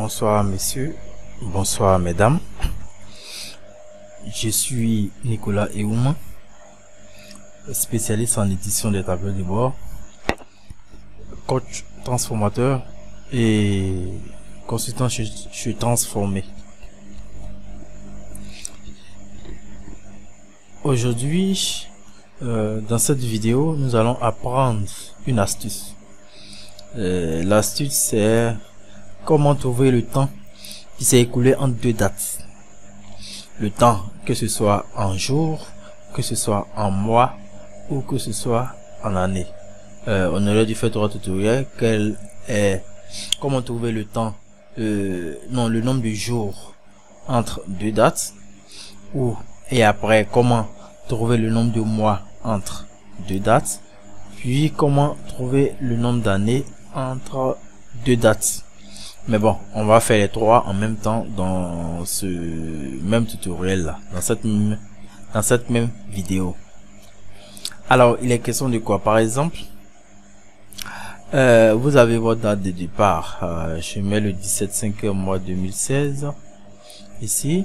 Bonsoir messieurs, bonsoir mesdames. Je suis Nicolas Eouma, spécialiste en édition des tableaux de bord, coach transformateur et consultant chez Transformé. Aujourd'hui, dans cette vidéo, nous allons apprendre une astuce. L'astuce, c'est comment trouver le temps qui s'est écoulé entre deux dates. Le temps, que ce soit en jours, que ce soit en mois ou que ce soit en année. On aurait dû faire trois tutoriels. Quel est comment trouver le temps, le nombre de jours entre deux dates, et après comment trouver le nombre de mois entre deux dates, puis comment trouver le nombre d'années entre deux dates. Mais bon, on va faire les trois en même temps dans ce même tutoriel là, dans cette même vidéo. Alors, il est question de quoi? Par exemple, vous avez votre date de départ. Je mets le 17/5 mois 2016 ici,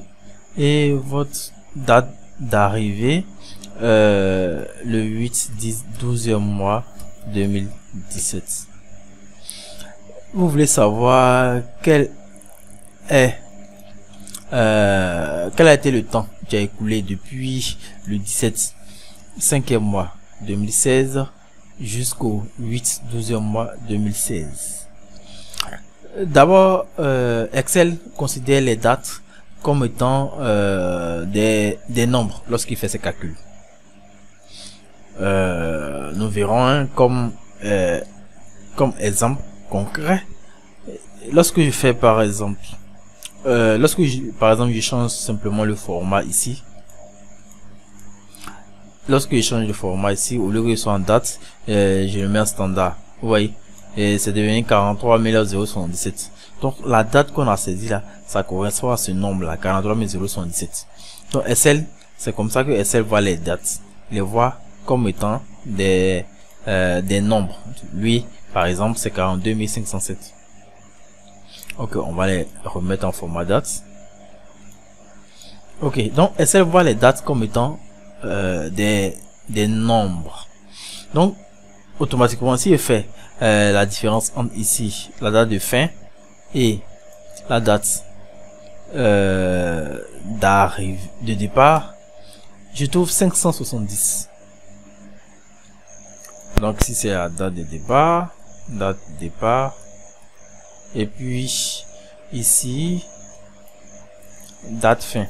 et votre date d'arrivée le 8/10/12e mois 2017. Vous voulez savoir quel a été le temps qui a écoulé depuis le 17/5e mois 2016 jusqu'au 8/12e mois 2016. D'abord, Excel considère les dates comme étant des nombres lorsqu'il fait ses calculs. Nous verrons comme exemple concret. Lorsque je fais par exemple, je change simplement le format ici. Lorsque je change le format ici, au lieu que ce soit en date, je le mets en standard. Vous voyez, et c'est devenu 43 077. Donc la date qu'on a saisie là, ça correspond à ce nombre là, 43 077. Donc Excel, c'est comme ça que Excel voit les dates. Il les voit comme étant des nombres. Lui, par exemple, c'est 42 507. Ok, on va les remettre en format date. Ok, donc Excel voit les dates comme étant des nombres. Donc, automatiquement, si je fais la différence entre ici, la date de fin et la date de départ, je trouve 570. Donc, si c'est la date de départ, et puis ici date fin.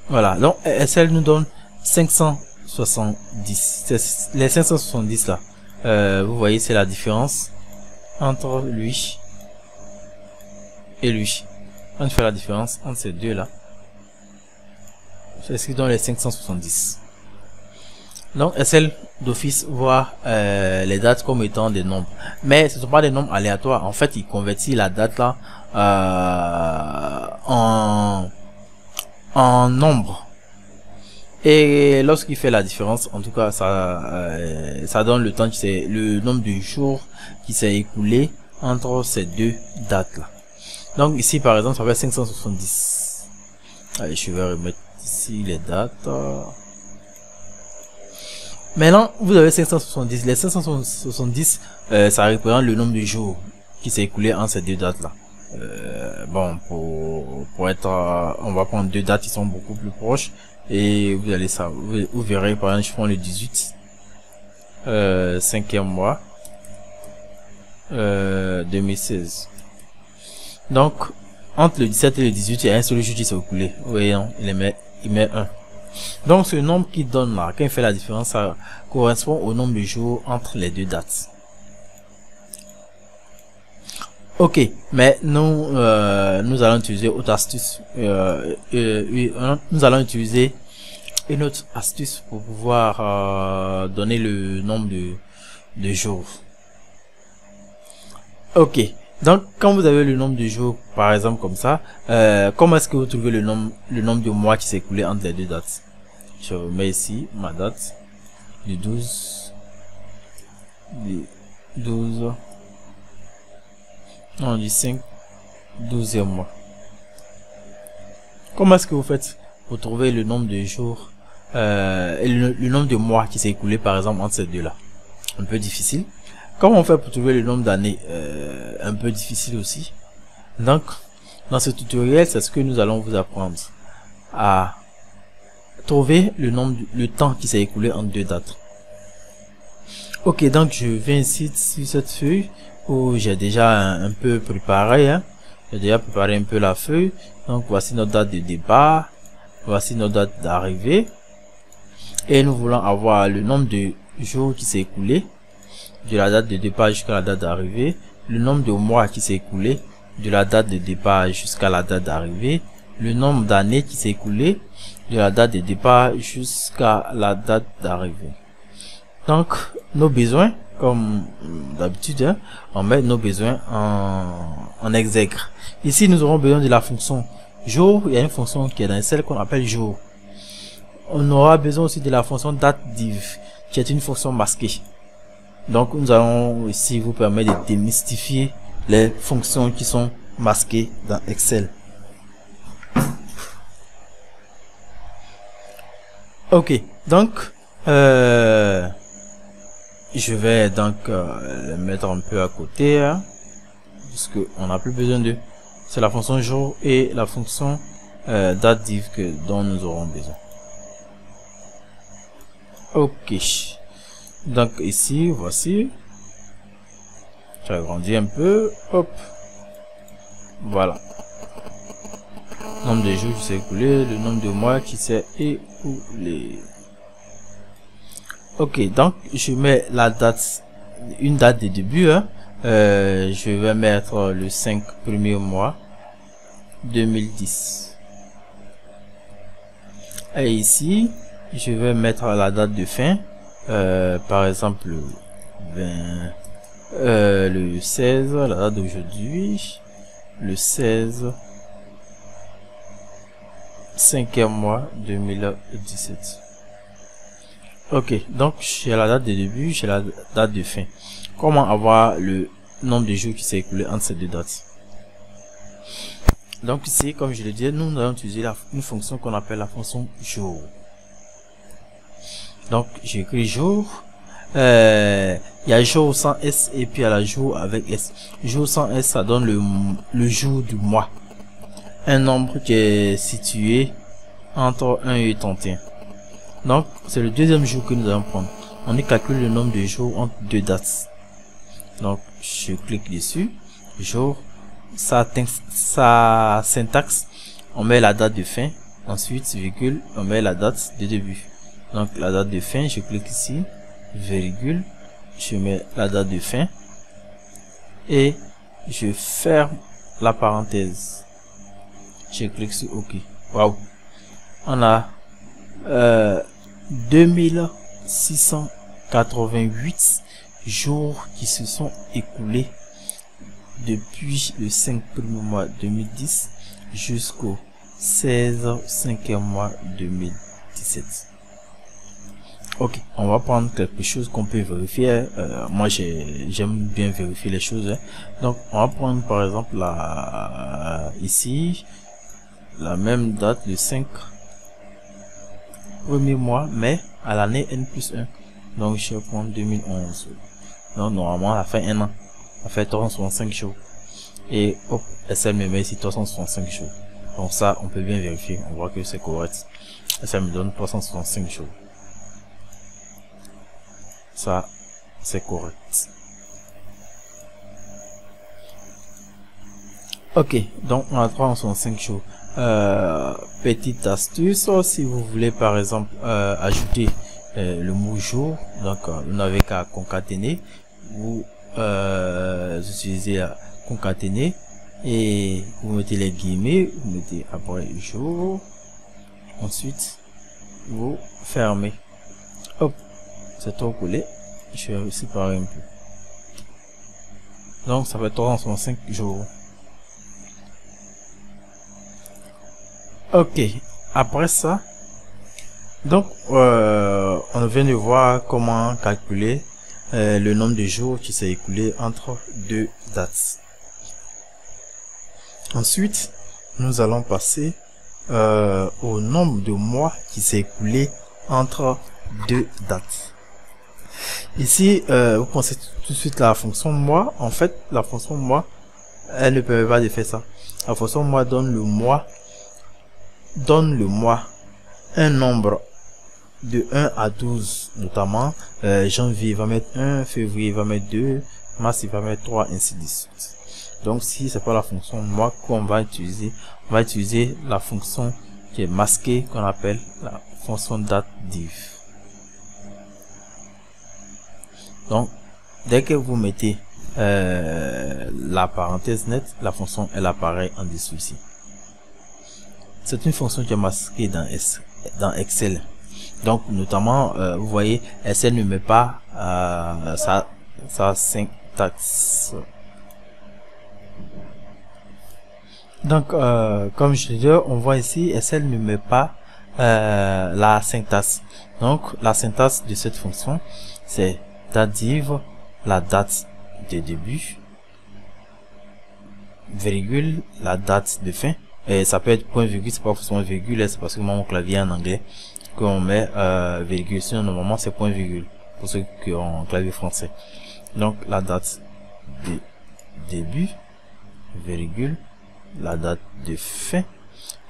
Voilà, donc Excel nous donne 570. Les 570 là, vous voyez, c'est la différence entre lui et lui. On fait la différence entre ces deux là, c'est ce qui donne les 570. Donc Excel d'office voit les dates comme étant des nombres, mais ce ne sont pas des nombres aléatoires. En fait, il convertit la date là en nombre, et lorsqu'il fait la différence, en tout cas ça donne le temps, c'est le nombre de jours qui s'est écoulé entre ces deux dates là. Donc ici par exemple ça fait 570. Allez, je vais remettre ici les dates. Maintenant, vous avez 570. Les 570, ça représente le nombre de jours qui s'est écoulé entre ces deux dates-là. Bon, pour être, on va prendre deux dates qui sont beaucoup plus proches, et vous allez ça, vous verrez par exemple, je prends le 18, 5e mois, 2016. Donc, entre le 17 et le 18, il y a un seul jour qui s'est écoulé. Vous voyez, non, il met 1. Donc ce nombre qui donne là, quand il fait la différence, ça correspond au nombre de jours entre les deux dates. Ok, mais nous allons utiliser autre astuce. Nous allons utiliser une autre astuce pour pouvoir donner le nombre de jours. Ok, donc quand vous avez le nombre de jours, par exemple comme ça, comment est-ce que vous trouvez le nombre de mois qui s'est écoulé entre les deux dates? Je mets ici ma date du 12 On dit 5 12e mois. Comment est-ce que vous faites pour trouver le nombre de jours et le nombre de mois qui s'est écoulé par exemple entre ces deux-là? Un peu difficile. Comment on fait pour trouver le nombre d'années? Un peu difficile aussi. Donc, dans ce tutoriel, c'est ce que nous allons vous apprendre à trouver le temps qui s'est écoulé entre deux dates. Ok, donc je viens ici sur cette feuille où j'ai déjà un peu préparé. J'ai déjà préparé un peu la feuille. Donc voici notre date de départ, voici notre date d'arrivée. Et nous voulons avoir le nombre de jours qui s'est écoulé de la date de départ jusqu'à la date d'arrivée, le nombre de mois qui s'est écoulé de la date de départ jusqu'à la date d'arrivée, le nombre d'années qui s'est écoulé de la date de départ jusqu'à la date d'arrivée. Donc nos besoins, comme d'habitude, on met nos besoins en exègre. Ici nous aurons besoin de la fonction jour. Il y a une fonction qui est dans celle qu'on appelle jour. On aura besoin aussi de la fonction date_div qui est une fonction masquée. Donc nous allons ici vous permettre de démystifier les fonctions qui sont masquées dans Excel. Ok, donc je vais donc le mettre un peu à côté parce que on n'a plus besoin de. C'est la fonction jour et la fonction date_div dont nous aurons besoin. Ok, donc ici voici, j'agrandis un peu, hop, voilà, nombre de jours qui s'est écoulé, le nombre de mois qui s'est écoulé. Ok, donc je mets la date, une date de début, je vais mettre le 5 premier mois 2010. Et ici je vais mettre la date de fin, par exemple le 16, la date d'aujourd'hui, le 16 5e mois 2017. Ok, donc j'ai la date de début, j'ai la date de fin. Comment avoir le nombre de jours qui s'est écoulé entre ces deux dates? Donc ici, comme je le disais, nous allons utiliser une fonction qu'on appelle la fonction jour. Donc j'écris jour, il y a jour sans S et puis il y a la jour avec S. Jour sans S, ça donne le jour du mois, un nombre qui est situé entre 1 et 31. Donc c'est le deuxième jour que nous allons prendre. On y calcule le nombre de jours entre deux dates. Donc je clique dessus, jour, sa syntaxe, on met la date de fin, ensuite virgule, on met la date de début. Donc la date de fin, je clique ici, virgule, je mets la date de fin et je ferme la parenthèse. Je clique sur OK. Waouh, on a 2688 jours qui se sont écoulés depuis le 5 premier mois 2010 jusqu'au 16 5e mois 2017. Ok, on va prendre quelque chose qu'on peut vérifier. Moi j'aime bien vérifier les choses. Donc on va prendre par exemple ici la même date, le 5 premier mois, mais à l'année N+1. Donc je vais prendre 2011. Donc normalement ça fait un an, ça fait 365 jours. Et hop, Excel me met ici 365 jours. Donc ça on peut bien vérifier, on voit que c'est correct. Ça me donne 365 jours. Ça c'est correct. Ok, donc on a 365 jours. Petite astuce, si vous voulez par exemple ajouter le mot jour, donc vous n'avez qu'à concaténer, vous utilisez concaténer et vous mettez les guillemets, vous mettez après jour, ensuite vous fermez. Hop, c'est trop collé, je vais séparer un peu. Donc ça fait 365 jours. Ok, après ça, donc on vient de voir comment calculer le nombre de jours qui s'est écoulé entre deux dates. Ensuite, nous allons passer au nombre de mois qui s'est écoulé entre deux dates. Ici, vous pensez tout de suite à la fonction mois. En fait, la fonction mois, elle ne permet pas de faire ça. La fonction mois donne le mois un nombre de 1 à 12, notamment janvier va mettre 1, février va mettre 2, mars il va mettre 3, ainsi de suite. Donc si c'est pas la fonction mois qu'on va utiliser, on va utiliser la fonction qui est masquée qu'on appelle la fonction date div. Donc dès que vous mettez la parenthèse nette, la fonction elle apparaît en dessous ici. C'est une fonction qui est masquée dans Excel. Donc notamment vous voyez, Excel ne met pas sa syntaxe. Donc comme je l'ai dit, on voit ici Excel ne met pas la syntaxe. Donc la syntaxe de cette fonction c'est date div, la date de début, virgule, la date de fin. Et ça peut être point virgule, c'est pas forcément virgule, c'est parce que mon clavier est en anglais qu'on met virgule. Sinon normalement c'est point virgule pour ceux qui ont un clavier français. Donc la date de début, virgule, la date de fin,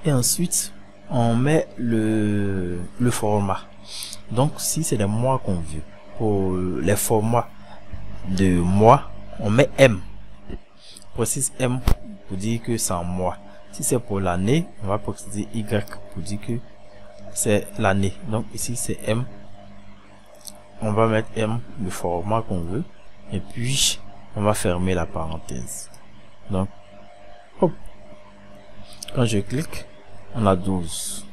et ensuite on met le format. Donc si c'est des mois qu'on veut, pour les formats de mois on met M, précise M pour dire que c'est en mois. Si c'est pour l'année, on va préciser Y pour dire que c'est l'année. Donc ici c'est M, on va mettre M le format qu'on veut, et puis on va fermer la parenthèse. Donc hop, quand je clique on a 12.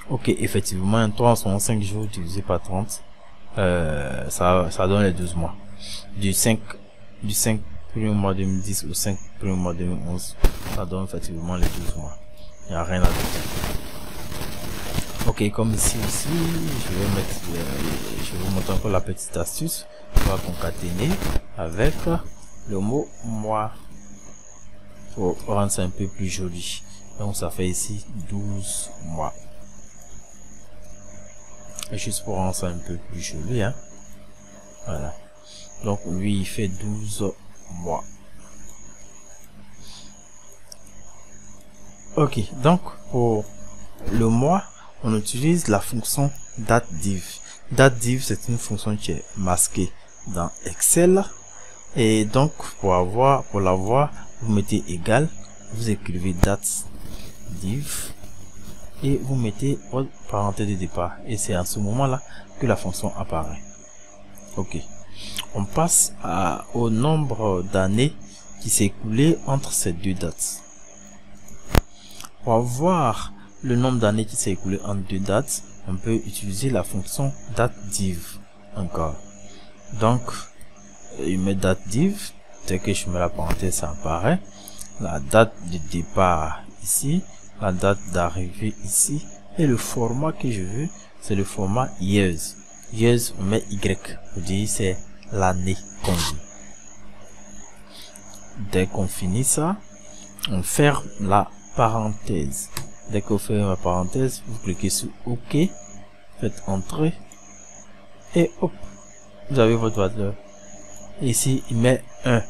Ok, effectivement un 365 jours divisé par 30, ça donne les 12 mois. Du 5 premier mois 2010 au 5 premier mois 2011, ça donne effectivement les 12 mois. Il n'y a rien à dire. Ok, comme ici aussi, je vais vous montrer encore la petite astuce. On va concaténer avec le mot mois pour rendre ça un peu plus joli. Donc ça fait ici 12 mois. Et juste pour rendre ça un peu plus joli, hein. Voilà. Donc lui il fait 12 mois. Ok, donc pour le mois on utilise la fonction dateDiv. dateDiv c'est une fonction qui est masquée dans Excel, et donc pour l'avoir vous mettez égal, vous écrivez dateDiv et vous mettez votre parenthèse de départ, et c'est à ce moment là que la fonction apparaît. Ok, on passe au nombre d'années qui s'est écoulé entre ces deux dates. Pour avoir le nombre d'années qui s'est écoulé entre deux dates, on peut utiliser la fonction dateDiv encore. Donc je mets dateDiv, dès que je mets la parenthèse ça apparaît, la date de départ ici, la date d'arrivée ici, et le format que je veux c'est le format years. Years on met Y pour dire c'est l'année qu'on veut. Dès qu'on finit ça, on ferme la parenthèse. Dès qu'on ferme la parenthèse, vous cliquez sur OK, faites entrer, et hop, vous avez votre valeur. Ici il met 1,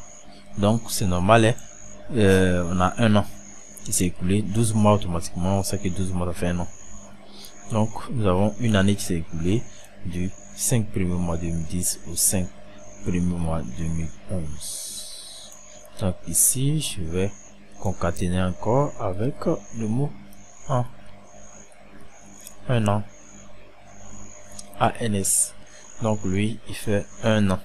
donc c'est normal, hein? On a un an qui s'est écoulé, 12 mois automatiquement, on sait que 12 mois ça fait un an. Donc nous avons une année qui s'est écoulée du 5 premier mois 2010 au 5 premier mois 2011. Donc ici je vais concaténer encore avec le mot an, un an, ANS. Donc lui il fait un an.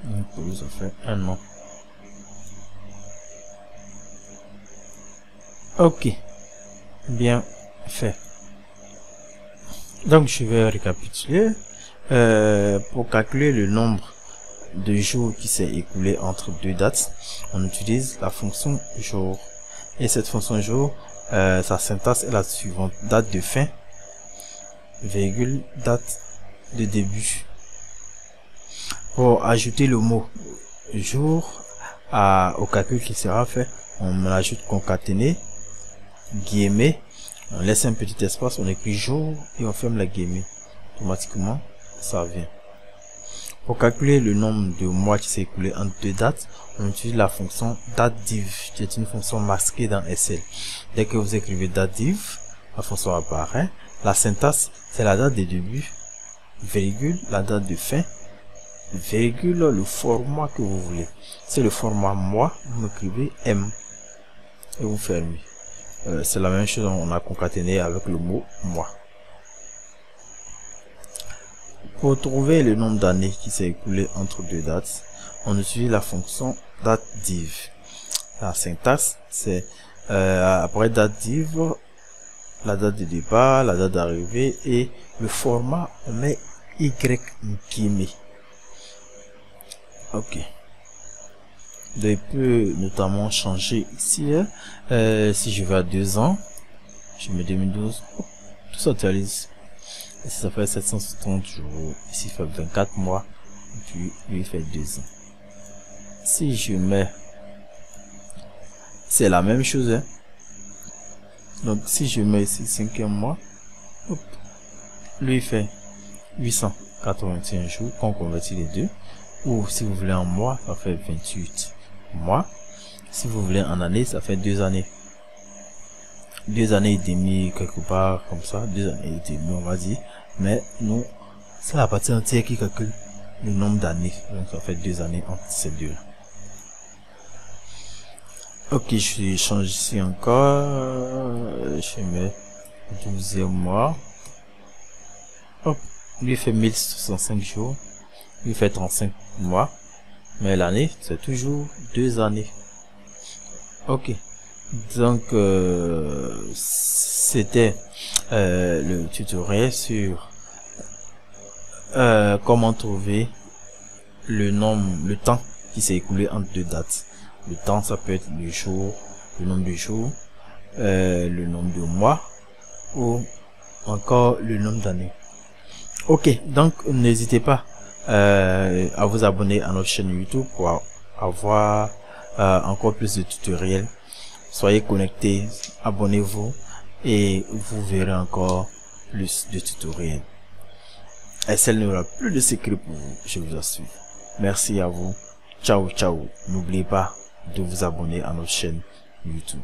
Donc pour lui ça fait un an. Ok, bien fait. Donc je vais récapituler. Pour calculer le nombre de jours qui s'est écoulé entre deux dates, on utilise la fonction jour, et cette fonction jour, sa syntaxe est la suivante: date de fin, virgule, date de début. Pour ajouter le mot jour au calcul qui sera fait, on ajoute concaténer, guillemets, on laisse un petit espace, on écrit jour et on ferme la guillemets. Automatiquement, ça vient. Pour calculer le nombre de mois qui s'est écoulé entre deux dates, on utilise la fonction datediv, qui est une fonction masquée dans Excel. Dès que vous écrivez datediv, la fonction apparaît. La syntaxe, c'est la date de début, virgule, la date de fin, virgule, le format que vous voulez. C'est le format mois, vous écrivez M et vous fermez. C'est la même chose, on a concaténé avec le mot mois. Pour trouver le nombre d'années qui s'est écoulé entre deux dates, on utilise la fonction datediv. La syntaxe, c'est après datediv, la date de départ, la date d'arrivée et le format, on met Y guillemets. Ok. Je peux notamment changer ici. Si je vais à 2 ans, je mets 2012, tout s'actualise. Ici ça fait 760 jours, ici ça fait 24 mois, puis lui il fait 2 ans. Si je mets, c'est la même chose, hein. Donc si je mets ici 5e mois, hop, lui il fait 881 jours, quand on convertit les deux. Ou si vous voulez en mois, ça fait 28 mois. Si vous voulez en année, ça fait 2 années. 2 années et demie quelque part comme ça, 2 années et demie on va dire. Mais nous, c'est la partie entière qui calcule le nombre d'années. Donc ça fait 2 années entre ces deux là. Ok, je change ici encore. Je mets 12e mois. Hop, lui fait 1065 jours. Lui fait 35 mois. Mais l'année, c'est toujours 2 années. Ok. Donc, c'était le tutoriel sur comment trouver le temps qui s'est écoulé entre deux dates. Le temps, ça peut être le jour, le nombre de jours, le nombre de mois ou encore le nombre d'années. Ok, donc n'hésitez pas à vous abonner à notre chaîne YouTube pour avoir encore plus de tutoriels. Soyez connectés, abonnez-vous et vous verrez encore plus de tutoriels. Excel n'aura plus de secret pour vous, je vous assure. Merci à vous. Ciao, ciao. N'oubliez pas de vous abonner à notre chaîne YouTube.